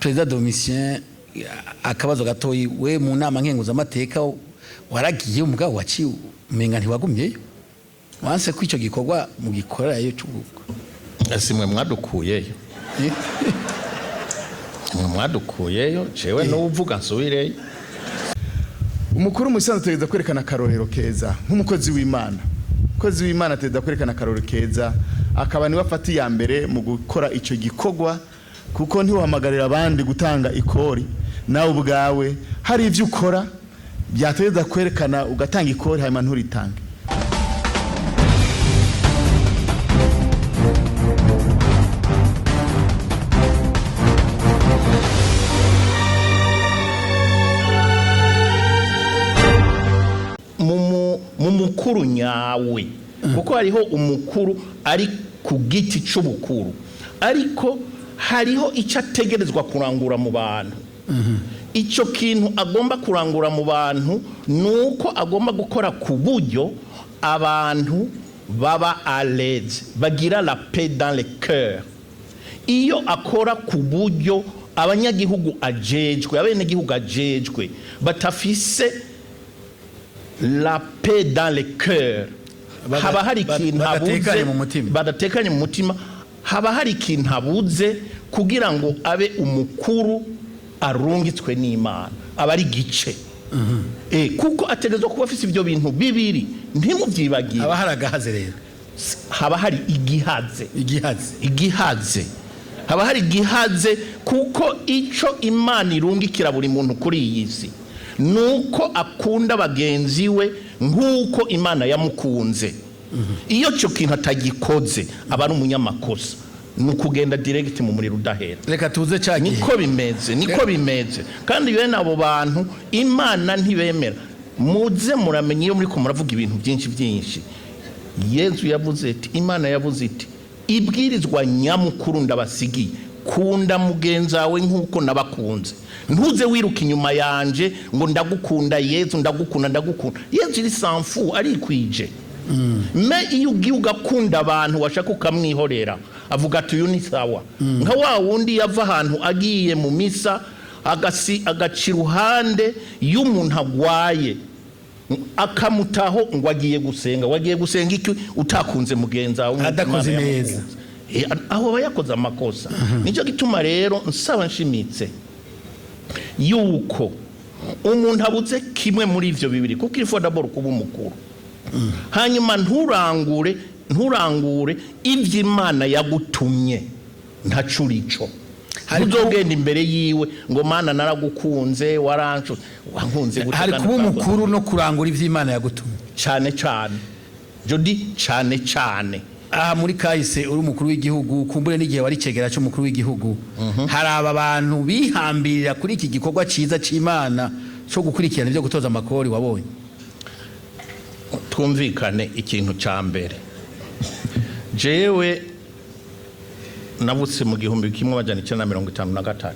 President Domitien akabazo gatoyi we mu nama nkenguzamateka waragiye umugabo waciye umenga ntiwagumyeyo wanse ko ico gikorwa mu gikorayo cy'ubuko asimwe mwadukuyeyo mwadukuyeyo jewe no uvuga nsubireyo umukuru musanzwe tegeza kwerekana karorero keza nk'umukozi w'Imana umukozi w'Imana tegeza kwerekana karorero keza akaba ni bafati ya mbere mu gukora ico gikorwa kuko ntiwahamagarira abandi gutanga ikori nawe ubwawe hari ivyo ukora byategeza kwerekana ugatanga ikori hanyuma nturitange. mumukuru nyawe kuko hariho umukuru ari ku giti c'ubukuru ariko hariho icyo ategerezwa kurangura mu bantu. Icyo kintu agomba kurangura mu bantu nuko agomba gukora ku buryo abantu baba à l'aise bagira la paix dans le cœur. Iyo akora ku buryo abanyagihugu ajejwe abenegihugu ajejwe batafise la paix dans le cœur, haba hari ikintu badatekanye mu mutima, haba hari ikintu habuze kugira ngo abe umukuru arungitswe n'Imana aba ari gice. Kuko ategezwa kuba afise ibyo bintu bibiri ntimuvyibagiye. Haba hari agahaze rero, haba hari igihaze haba hari igihaze kuko ico Imana irungikira buri muntu kuri iyi si nuko akunda bagenzi we nk'uko Imana yamukunze. Iyo cyo kintu atagikoze aba ari umunyamakosa, nukugenda direct mu muriro udahera. Reka tuze cyagi niko bimeze kandi bene abo bantu Imana ntibemera. Muze muramenye iyo muri ko muravuga ibintu byinshi Yesu yavuze ati, Imana yavuze iti ibwirizwa nyamukuru ndabasigiye, kunda mugenzi wawe nk'uko nabakunze. Ntuze wiruka inyuma yanje ngo ndagukunda Yesu ndagukunda. Yesu iri sanfu ari kwije. Me iyo ugiye ugakunda abantu washaka ukamwihorera avuga ati uyu ni sawa. Nka wa wundi yava ahantu agiye mu misa agaci ruhande y'umuntu agwaye akamutaho ngo wagiye gusenga iki utakunze mugenzi wawe adakoze neza. Aho bayakoze amakosa. Nicyo gituma rero nsaba nshimitse yuko umuntu abuze kimwe muri ivyo bibiri kuko ifo d'abord kuba umukuru. Hanyuma nturangure ivyo Imana yagutumye ntacurico. Uzogenda imbere yiwe ngo Mana naragukunze warancu wankunze gutegana. Hari kuba umukuru no kurangura ivyo Imana yagutumye cyane Jodi cyane. Aha muri kahise uri umukuru w'igihugu kumbure n'igihe wari cegera cyo umukuru w'igihugu hari aba bantu bihambirira kuri iki gikorwa ciza c'Imana cyo gukurikirana ibyo gutoza amakori wabonye. Twumvikane ikintu ca mbere, jewe nabutse mu 1953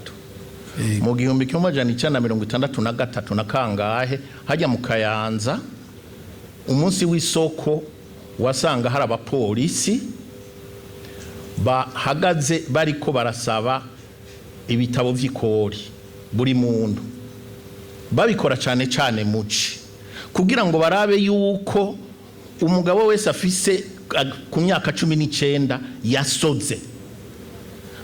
mu 1963 na kangahe hajya mu Kayanza umunsi w'isoko wasanga hari abapolisi bahagaze bariko barasaba ibitabo vy'ikori buri muntu. Babikora cyane muci kugira ngo barabe yuko umugabo wese afise ku myaka 19 yasoze.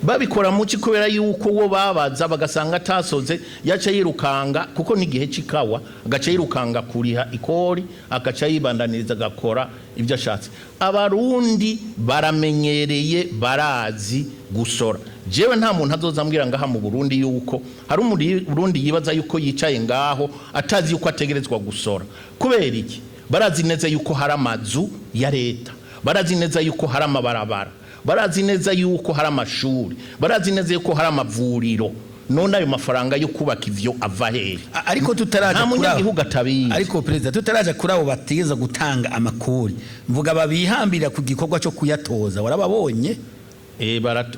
Babikora muci kubera yuko wo babaza bagasanga atasoze yaca yirukanga kuko n'igihe cikawa agaca yirukanga kuriha ikori agaca yibandaniriza gakora ibyo ashatse. Abarundi baramenyereye barazi gusora. Jewe nta muntu azozambwira ngaha mu Burundi yuko hari Burundi yibaza yuko yicaye ngaho atazi yuko ategerezwa gusora. Kubera iki? Barazi neza yuko hari amazu ya leta, barazi neza yuko hari amabarabara, barazi neza yuko hari amashuri, barazi neza yuko hari amavuriro. None ayo mafaranga yo kubaka ivyo ava hehe? Ariko tutaraje munyagihugu atabizi. Ariko president tutaraje kuri abo bategeza gutanga amakori mvuga babihambira ku gikorwa cyo kuyatoza warababonye.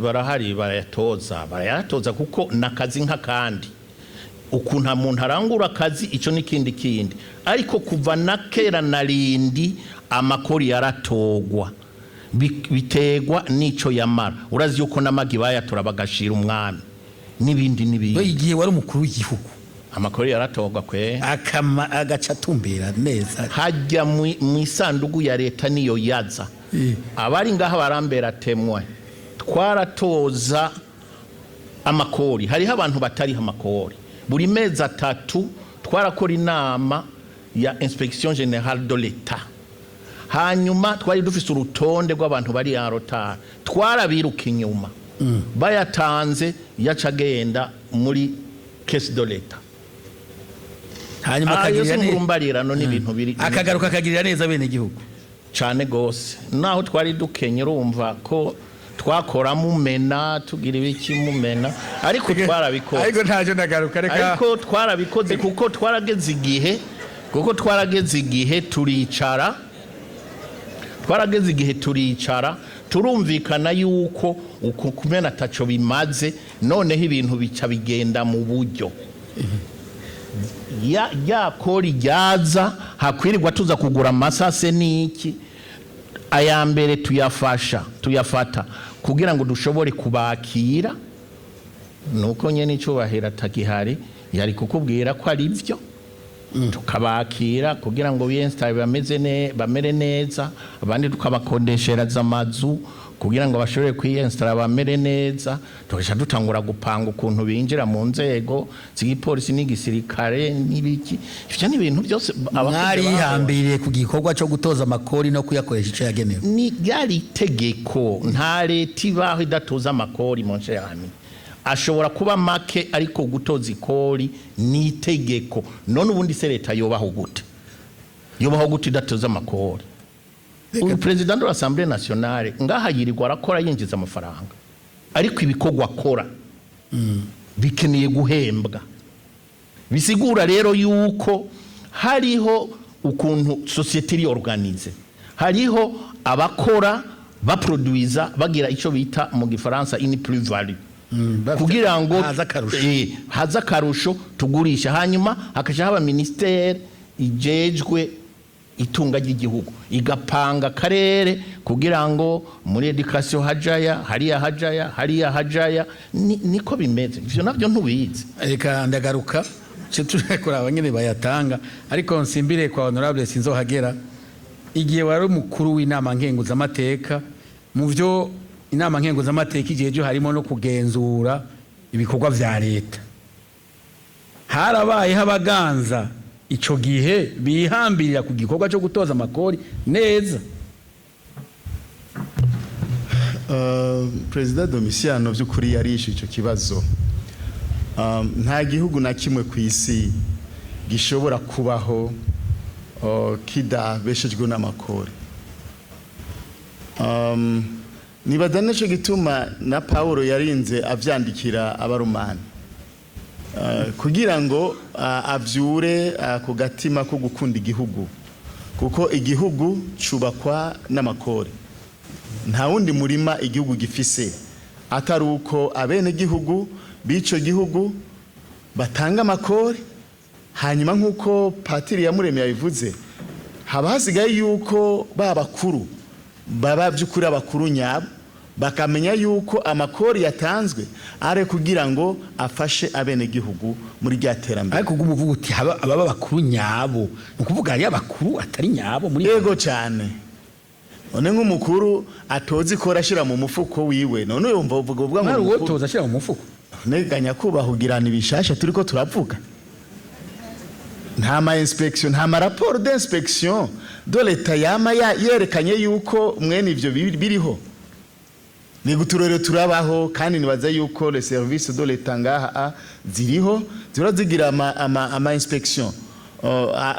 Barahari barayatoza kuko nakazi nka kandi ukuntu umuntu arangura akazi icyo n'ikindi ariko kuva na kera narindi amakori yaratogwa bitegwa nico yamara. Urazi yuko namagi bayatora bagashira umwami n'ibindi we igihe wari umukuru w'igihugu amakori yaratogwa kwe agaca atumbera neza hajya mu isanduku ya leta niyo yaza abari ngaha barambera temwe twaratoza amakori hariho abantu batariho amakori buri mezi 3 twarakora inama ya inspection générale de l'État hanyuma twari dufise urutonde rw'abantu bari en retard twarabiruka inyuma bayatanze yacagenda muri caisse de l'État hanyuma akagirira n'urumbarirano n'ibintu biri akagaruka akagirira neza bene igihugu cyane gose naho twari dukenye urumva ko twakora mumena tugira ibiki mumena ariko twarabikoze ariko ntaje ndagaruka reka ariko twarabikoze kuko twarageze igihe turicara turumvikana yuko uko kumena taco bimaze noneho ibintu bica bigenda mu buryo ya kori ryaza hakwirirwa tuza kugura amasase n'iki aya mbere tuyafata kugira ngo dushobore kubakira nuko nyene icubahira takihari yari kukubwira ko ari byo tukabakira kugira ngo bamere neza abandi tukabakodeshera z'amazu kugira ngo bashobore kwiyinstara bamere neza tugasha dutangura gupanga ukuntu binjira mu nzego z'igipolisi n'igisirikare n'ibiki ivyo ni ibintu byose mwari hambiriye ku gikorwa cyo gutoza amakori no kuyakoresha ico yagenewe ni yari tegeko nta leta ibaho idatoza amakori mu nce yami ashobora kuba make ariko gutoza ikori ni tegeko none ubundi se leta yobaho gute idatoza amakori uyu president de l'Assemblée nationale ngaha yirirwa arakora yinjiza amafaranga ariko ibikorwa akora bikeneye guhembwa bisigura rero yuko hariho ukuntu société iri organize hariho abakora baproduiza bagira ico bita mu gifaransa une plus-value kugira ngo haza karusho tugurisha hanyuma hakaja haba ministère ijejwe itunga ry'igihugu igapanga karere kugira ngo muri education hajaya niko bimeze ivyo navyo ntubizi reka ndagaruka cyo turekora abanyene bayatanga ariko nsimbire kwa honorable Sinzohagera igihe wari umukuru w'inama nkenguza amateka mu byo inama nkenguza amateka igihe cyo harimo no kugenzura ibikorwa vya leta harabaye habaganza ico gihe bihambirira ku gikorwa cyo gutoza amakori neza President Domiciano by'ukuri yarishe ico kibazo nta gihugu na kimwe ku isi gishobora kubaho kidabeshejwe n'amakori nibadane cyo gituma na Paulo yarinze avyandikira abarumani kugira ngo avyure ku gatima ko gukunda igihugu kuko igihugu cubakwa n'amakori nta wundi murima igihugu gifise atari uko abene gihugu bico gihugu batanga amakori hanyuma nkuko Patiri Yamuremye yabivuze haba hasigaye yuko babakuru baba by'ukuri abakuru nyabo bakamenya yuko amakori yatanzwe are kugira ngo afashe abene gihugu muri ryaterambere ariko gumuvuga uti ababa bakuru nyabo nukuvuga ari abakuru atari nyabo muri yego cyane none nk'umukuru atozi ko rashira mu mufuko wiwe none yumva uvuga ngo uwo toza ashira mu mufuko neganya kubahugirana ibishasha turiko turavuga nta ma inspection nta ma rapport d'inspection de l'État yama yerekanye yuko mwene ivyo biriho ni guturere turabaho kandi nibaza yuko les services de l'État ngaha ziriho zirazigira ama inspection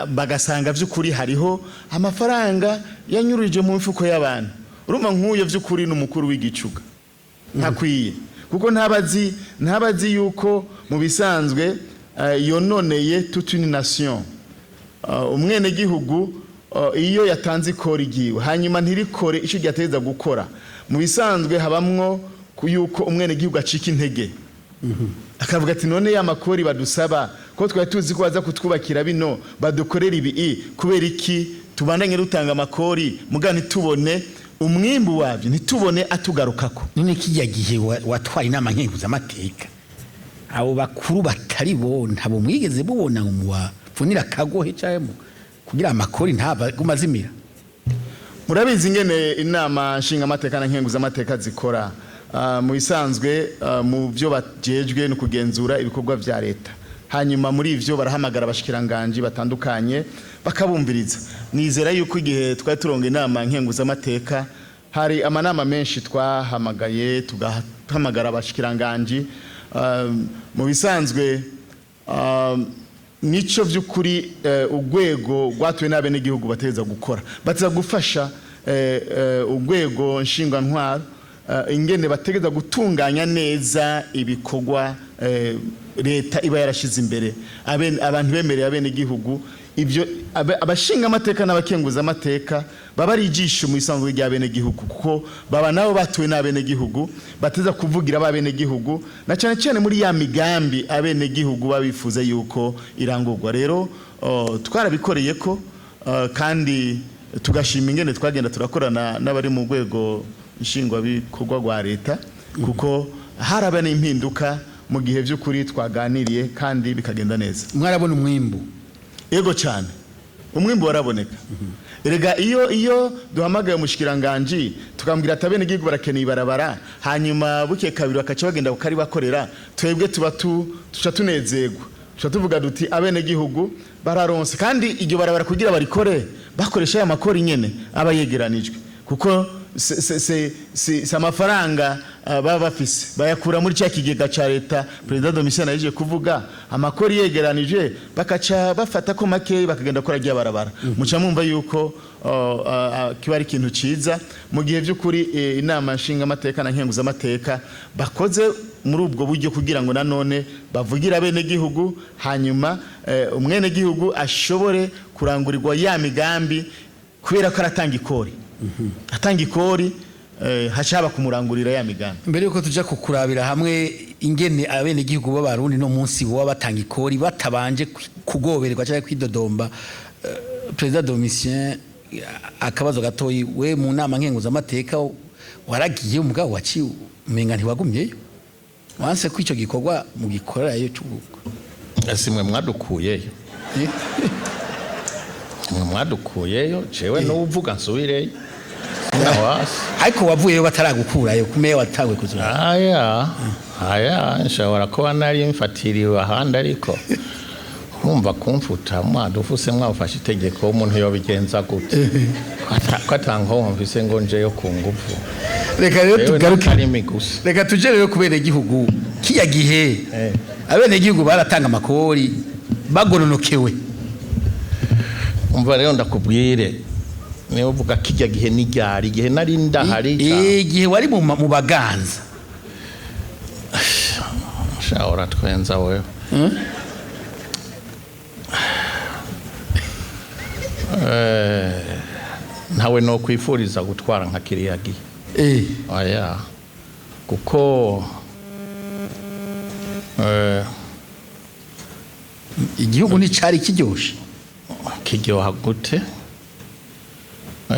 bagasanga vy'ukuri hariho amafaranga yanyurije mu mifuko y'abantu urumva nk'uyo vy'ukuri n'umukuru w'igicuga ntakwiye kuko ntabazi yuko mu bisanzwe yononeye toute une nation umwene gihugu iyo yatanze ikori giwe hanyuma ntirikore ico ryateza gukora mu bisanzwe habamwo yuko umwene gihugu acika intege akavuga ati none ya makori badusaba ko twari tuzi ko baza kutwubakira bino badukorera ibi kubera iki tubandanye rutanga amakori mugani tubone umwimbu wavyo ntitubone atugarukako none kijya gihe watwaye inama nkenguza amateka abo bakuru batari bo ntabo mwigeze bubona mu wapfunira kagohe cyane kugira amakori ntaba gumazimira. Murabizi ingene inama nshinga amateka na nkenguza amateka zikora mu bisanzwe mu byo bajejwe no kugenzura ibikorwa vya leta. Hanyuma muri ivyo barahamagara abashikiranganje batandukanye bakabumviriza. Nizera yuko igihe twari turonga inama nkenguza amateka hari amanama menshi twahamagaye tugahamagara abashikiranganje mu bisanzwe nico vy'ukuri urwego rwatuwe n'abene gihugu bateza gukora bateza gufasha urwego nshinga ntwaro ingene bategeza gutunganya neza ibikorwa leta iba yarashize imbere abantu bemereye abene gihugu ibyo abashinga amateka n'abakenguza amateka baba ari ijisho mu isanzwe rya bene gihugu kuko baba nabo batuwe n'abene gihugu bateza kuvugira abene gihugu na cyane cyane muri ya migambi abene gihugu babifuza yuko irangurwa. Rero twarabikoreye ko kandi tugashima ingene twagenda turakorana n'abari mu rwego nshingwa bikorwa rwa leta kuko harabana impinduka mu gihe by'ukuri twaganiriye kandi bikagenda neza. Mwarabona umwimbu? Yego cyane umwimbu waraboneka. Erega iyo duhamagaye umushikiranganje tukambwira atabene igihugu barakeneye ibarabara hanyuma buke kabiri bakaca bagenda ukari bakorera twebwe tuba tuca tunezerwa tuca tuvuga duti abene gihugu bararonse kandi iryo barabara kugira barikore bakoresha ya makori nyene aba yegeranijwe kuko se amafaranga baba bafise bayakura muri cya kigega ca leta President Domitien yaje kuvuga amakori yegeranije bakaca bafata ko make bakagenda kora rya barabara muca mumva yuko kiba ari ikintu ciza mu gihe by'ukuri inama nshinga amateka na nkenguza amateka bakoze muri ubwo buryo kugira ngo nanone bavugira bene gihugu hanyuma umwene gihugu ashobore kurangurirwa ya migambi kubera ko aratanga ikori atanga ikori hashaba kumurangurira ya migambi. Mbere yuko tuja kukurabira hamwe ingene abene gihugu b'abarundi no munsi bo batanga ikori batabanje kugobererwa cyangwa kwidodomba President Domitien akabazo gatoyi we mu nama nkenguza amateka waragiye umugabo waci umenga ntiwagumyeyo wanse ko ico gikorwa mu gikorerayo cy'ubuko asimwe mwadukuyeyo mwadukuyeyo jewe no uvuga nsubireyo ariko wavuyeyo bataragukurayo kumeye watangwe kuzura aya nshobora kuba nari mfatiriwe ahandi ariko urumva kumfuta mwadufuse mwafashe itegeko umuntu yobigenza gute ko atanko mvise ngo njeyo ku nguvu. Reka rero tugaruke reka tuje rero kubera igihugu kiya gihe abene igihugu baratanga amakori bagononokewe. Umva rero ndakubwire niyo uvuga kijya gihe n'iryari gihe nari ndahari igihe wari mu baganza shawora twenza wewe ntawe no kwifuriza gutwara nka kiriya gihe aya kuko igihugu nticari kiryoshe kiryoha gute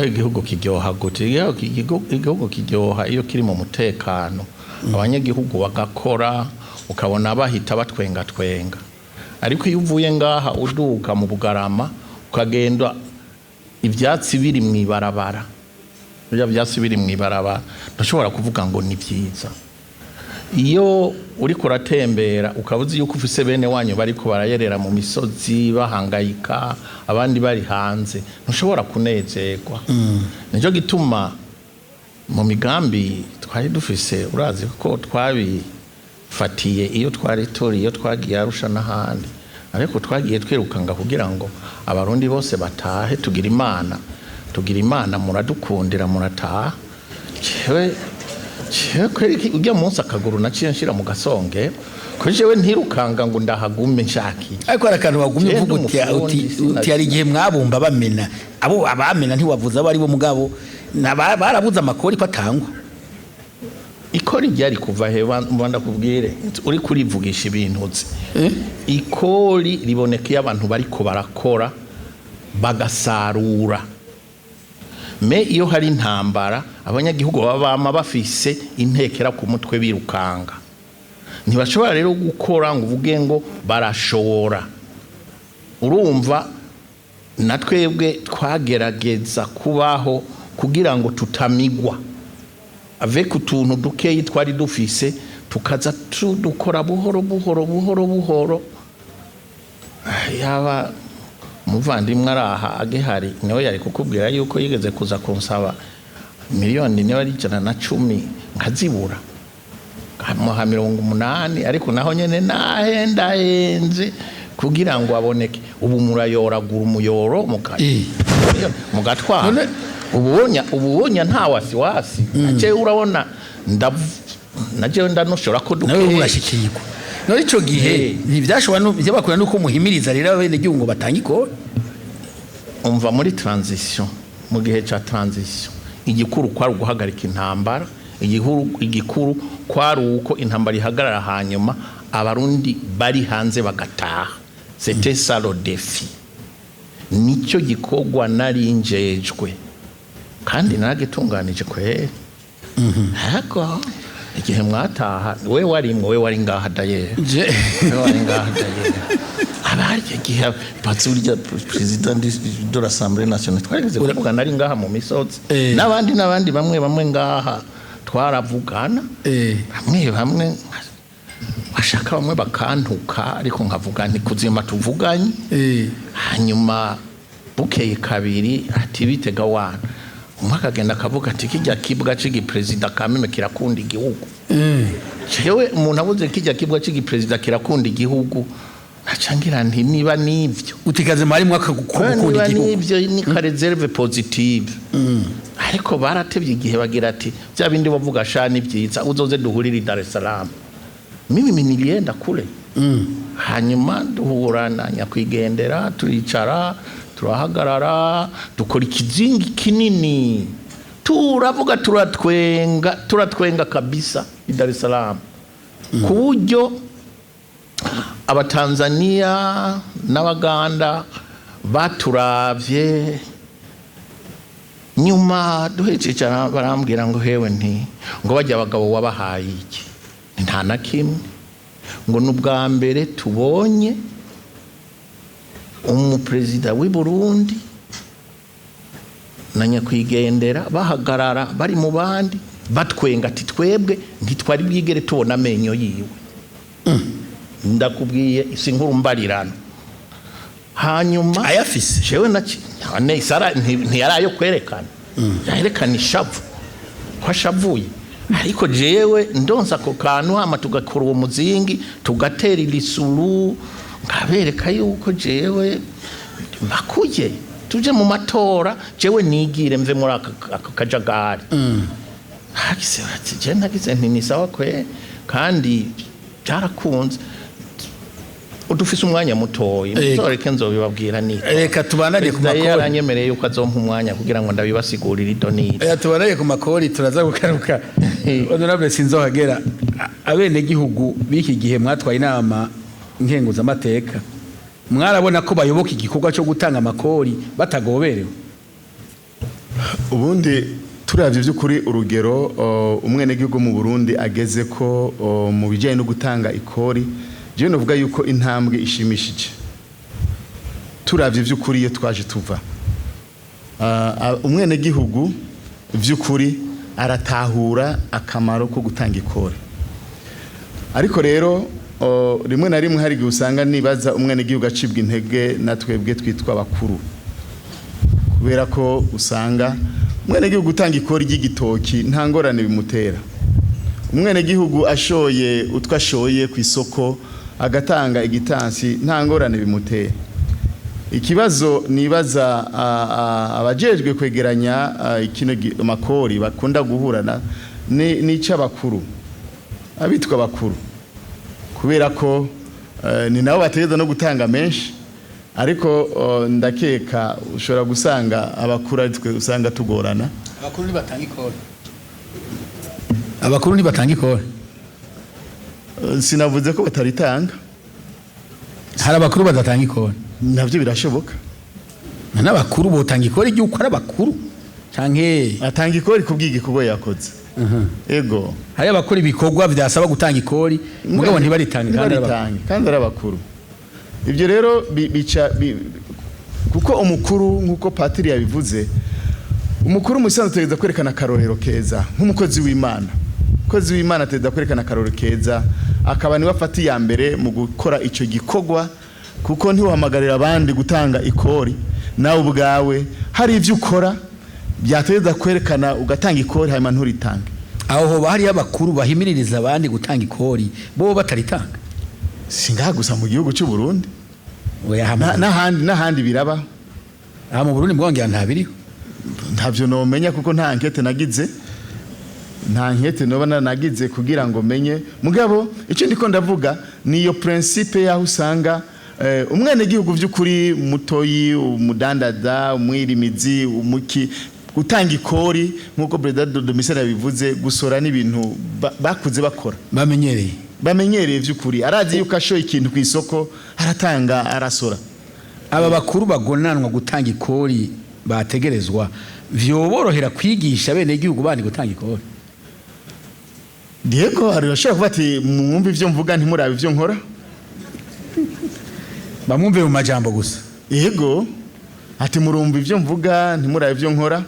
igihugu kiryoha gute igihugu kiryoha iyo kiri mu mutekano abanyagihugu bagakora ukabona bahita batwenga ariko iyo uvuye ngaha uduka mu Bugarama ukagenda ivyatsi biri mwibarabara byatsi biri mwibarabara ndashobora kuvuga ngo ni byiza. Iyo uri kuratembera ukabuzi yuko ufise bene wanyu bariko barayerera mu misozi bahangayika abandi bari hanze ntushobora kunezerwa. Nico gituma mu migambi twari dufise urazi ko twabifatiye iyo twari tori iyo twagiye Arusha n'ahandi ariko twagiye twirukanga kugira ngo abarundi bose batahe tugira imana muradukundira murataha. Kweri ujya munsi akaguru naciye nshira mu gasonge ko jewe ntirukanga ngo ndahagume nshaki ariko arakantu wagumye uvuga uti ari gihe mwabumba bamena abo abamena ntiwavuza bari bo mugabo barabuza amakori ko atangwa ikori ryari kuva heba mbanda kubwire uri kurivugisha ibintu uzi ikori ribonekeye abantu bariko barakora bagasarura me iyo hari intambara abanyagihugu baba bafise intekera ku mutwe birukanga ntibashobora rero gukora ngo uvuge ngo barashobora. Urumva na twebwe twagerageza kubaho kugira ngo tutamigwa avec utuntu dukeyi twari dufise, tukaza tudukora buhoro buhoro. Yaba umuvandimwe araha agihari niwe yari kukubwira yuko yigeze kuza kunsaba miliyoni niba ari 110 nkazibura muha 80, ariko naho nyene nahendahenze kugira ngo aboneke. Ubu murayoragura umuyoro mugatwara. Ubuwonya nta wasiwasi. Naje urabona naje ndanoshora ko nawe urashikirwa. None ico gihe ntibyashobora byabakora nuko muhimiriza rero abene gihugu batanga ikora. Umva muri transition, mu gihe ca transition igikuru kwari guhagarika intambara, igikuru kwari uko intambara ihagarara, hanyuma abarundi bari hanze bagataha. C'était ça le défi. Nicyo gikogwa nari njejwe kandi naragitunganije kwere. Hako igihe mwataha we wari ngaha daye. We wari ngaha daye. Abari igihe patsurya president de l'Assemblée nationale twageze kuvuga nari ngaha mu misozi. N'abandi bamwe ngaha twaravugana. Bamwe bashaka bamwe bakantuka, ariko nkavuga nti kuzima tuvuganye. Hanyuma bukeye kabiri ati bitega wana umwaka agenda akavuga ati kijya kibwa c'igi president kameme kirakunda igihugu. Jewe umuntu abuze kijya kibwa c'igi president kirakunda igihugu, nacangira nti niba nivyo utikaze mari mwaka gukunda igihugu nivyo ni ka reserve positive. Ariko baratevye igihe bagira ati bya bindi bavuga shani byiza uzoze duhurira Dar es Salaam. Mimi nilienda kule. Hanyuma duhura na Nyakwigendera, turicara turahagarara dukora ikizingi kinini, turavuga turatwenga kabisa i Dar es Salaam. Ku buryo abatanzania n'abaganda baturavye. Nyuma duhejeje barambwira ngo hewe nti ngo bajya abagabo wabahaye iki. Nta na kimwe, ngo n'ubwa mbere tubonye umuperezida w'i Burundi na Nyakwigendera bahagarara bari mu bandi batwenga ati twebwe ntitwari bwigere tubona amenyo yiwe. Ndakubwiye isi nkuru mbarirano. Hanyuma ayafise jewe nane Sara ntiyarayo kwerekana. Yaherekana ishavu kwashavuye. Ariko jewe ndonsa ko kantu hama tugakora uwo muzingi tugatera ilisuru ngabereka yuko jewe bakuje tuje mu matora, jewe nigire mve muri aka kajagari. Hakise ati je nagize nti ni sawa kwe kandi byarakunze. Udufise umwanya mutoyi muzoreke nzobibabwira ni reka tubanane ku makori. Yaranyemereye yuko azompa umwanya kugira ngo ndabibasigurira idonire. Tubanane ku makori turaza gukaruka. Honorable Sinzohagera, abene gihugu biki gihe mwatwaye inama nkenguza amateka mwarabona ko bayoboka igikorwa cyo gutanga amakori batagoberewe. Ubundi turavye by'ukuri urugero umwene gihugu mu Burundi ageze ko mu bijyanye no gutanga ikori, je novuga yuko intambwe ishimishije. Turavye by'ukuri iyo twaje tuva umwene gihugu by'ukuri aratahura akamaro ko gutanga ikori. Ariko rero rimwe na rimwe hari gihe usanga nibaza umwene gihugu acibwa intege na twebwe twitwa bakuru, kubera ko usanga umwene gihugu gutanga ikori ry'igitoki nta ngorane bimutera. Umwene gihugu ashoye utwashoye ku isoko agatanga igitansi nta ngorane bimutera. Ikibazo nibaza abajejwe kwegeranya ikino makori bakunda guhurana ni cy'abakuru, abitwa bakuru, kubera ko ni nabo bategeza no gutanga menshi. Ariko ndakeka ushobora gusanga abakuru ari twe usanga tugorana. Abakuru ni batanga ikori. Abakuru ni batanga ikori. Sinavuze ko bataritanga. Hari abakuru badatanga ikori. Navyo birashoboka. N'abakuru botanga ikori ry'uko ari abakuru canke atanga ikori kubw'igikorwa yakoze. ego hari abakora ibikorwa byasaba gutanga ikori mugabo ntibaritange kandi ari abakuru. Ibyo rero bica kuko umukuru nkuko patiri yabivuze, umukuru musanzwe tegeza kwerekana karorero keza nk'umukozi w'Imana. Umukozi w'Imana tegeza kwerekana karorero keza, akaba niwe afata iya mbere mu gukora icyo gikorwa, kuko ntiwahamagarira abandi gutanga ikori, nawe ubwawe hari ibyo ukora byategeza kwerekana ugatanga ikori hanyuma nturitange. Aho hoba hari abakuru bahimiririza abandi gutanga ikori bo bataritanga. Singaha gusa mu gihugu cy'u Burundi, n'ahandi biraba. Aha mu Burundi mbwongera ntabiriho, ntabyo nomenya kuko nta enquête nagize, nagize kugira ngo menye. Mugabo icyo ndiko ndavuga ni iyo principe yaho usanga umwene gihugu by'ukuri mutoyi, umudandaza, umwirimizi, umuki gutanga ikori nkuko President Domisera bivuze, gusora n'ibintu bakuze bakora, bamenyereye by'ukuri, arazi yuko ashoye ikintu ku isoko aratanga, arasora. Aba bakuru bagonanwa gutanga ikori bategerezwa vyoborohera kwigisha bene igihugu bandi gutanga ikori. Diego arashaka kuvuga ati mwumve ivyo mvuga ntimurabe ivyo nkora, bamwumve mu majambo gusa. Yego ati murumva ivyo mvuga ntimurabe ivyo nkora.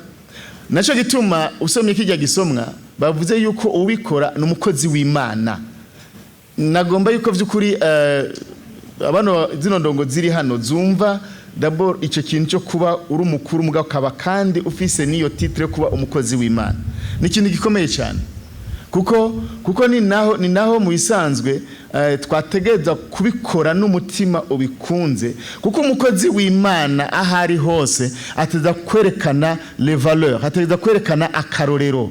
Naco gituma usomye kijya gisomwa bavuze yuko ubikora n'umukozi w'Imana. Nagomba yuko vy'ukuri abano zino ndongo ziri hano zumva d'abord ico kintu cyo kuba uri umukuru mugabo kaba kandi ufise niyo titre kuba umukozi w'Imana ni ikintu gikomeye cyane, kuko ni naho mu bisanzwe twategeza kubikora n'umutima ubikunze, kuko umukozi w'Imana ahari hose ateza kwerekana les valeurs, ateza kwerekana akarorero.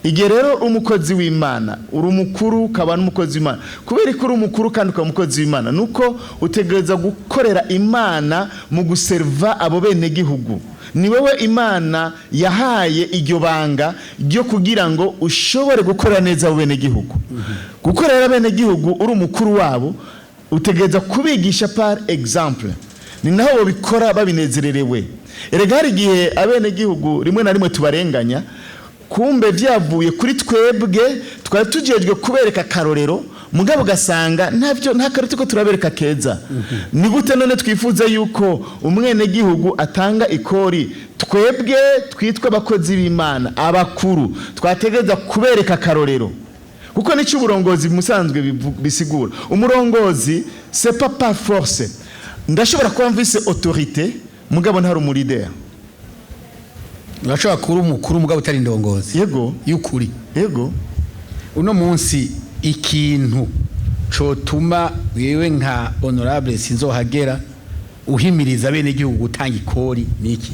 Igihe rero umukozi w'Imana uri umukuru ukaba n'umukozi w'Imana, kubera ko uri umukuru kandi ukaba umukozi w'Imana nuko utegereza gukorera Imana mu guserva abo bene gihugu. Ni wewe Imana yahaye iryo banga ryo kugira ngo ushobore gukora neza abo bene gihugu. Gukorera bene gihugu uri umukuru wabo utegereza kubigisha par exemple, ni naho bo bikora babinezererewe. Erega hari igihe abene gihugu rimwe na rimwe tubarenganya, kumbe vyavuye kuri twebwe twari tujejwe kubereka karorero, mugabo gasanga nta karoti ko turabereka keza. Ni gute none twifuza yuko umwene gihugu atanga ikori, twebwe twitwa abakozi b'Imana abakuru twategeza kubereka karorero, kuko nico uburongozi musanzwe bisigura. Umurongozi c'est pas par force, ndashobora kuba mvise autorité mugabo ntari umurider. Urashobora kuba umukuru mugabo utari indongozi. Yego y'ukuri. Yego uno munsi ikintu cotuma wewe nka honorable Sinzohagera uhimiriza bene igihugu gutanga ikori niki?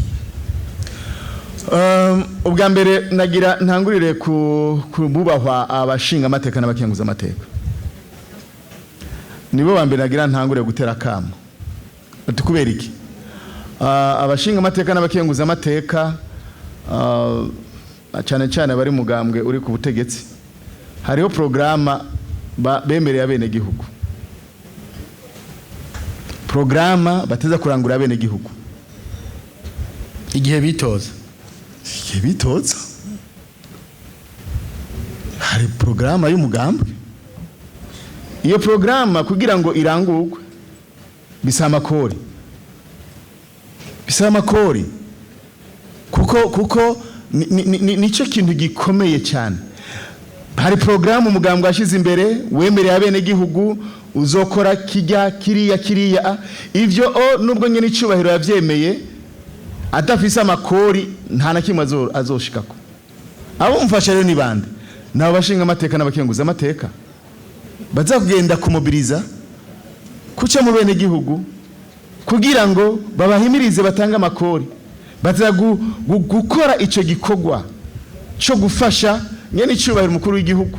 Ubwa mbere nagira ntangurire kububahwa abashinga amateka n'abakenguza amateka. Nibo bambere nagira ntangurire gutera kamo. Tukubera iki? Abashinga amateka n'abakenguza amateka cyane bari mugambwe uri ku butegetsi, hariho programa bemereye abene gihugu, programa bateza kurangura abene gihugu igihe bitoza. Hari programa y'umugambwe, iyo programa kugira ngo irangurwe bisama kori, kuko nico kintu gikomeye cyane. Hari programu umugambwe ashize imbere wemereye abene gihugu uzokora kiriya ivyo nubwo nyene icubahiro yavyemeye adafise amakori nta na kimwe azoshikako. Abo mfasha rero ni bande? Nabo bashinga amateka n'abakenguza amateka bazakugenda kumobiliza kuca mu bene gihugu kugira ngo babahimirize batanga amakori, gukora ico gikorwa cyo gufasha nyene icubahiro umukuru w'igihugu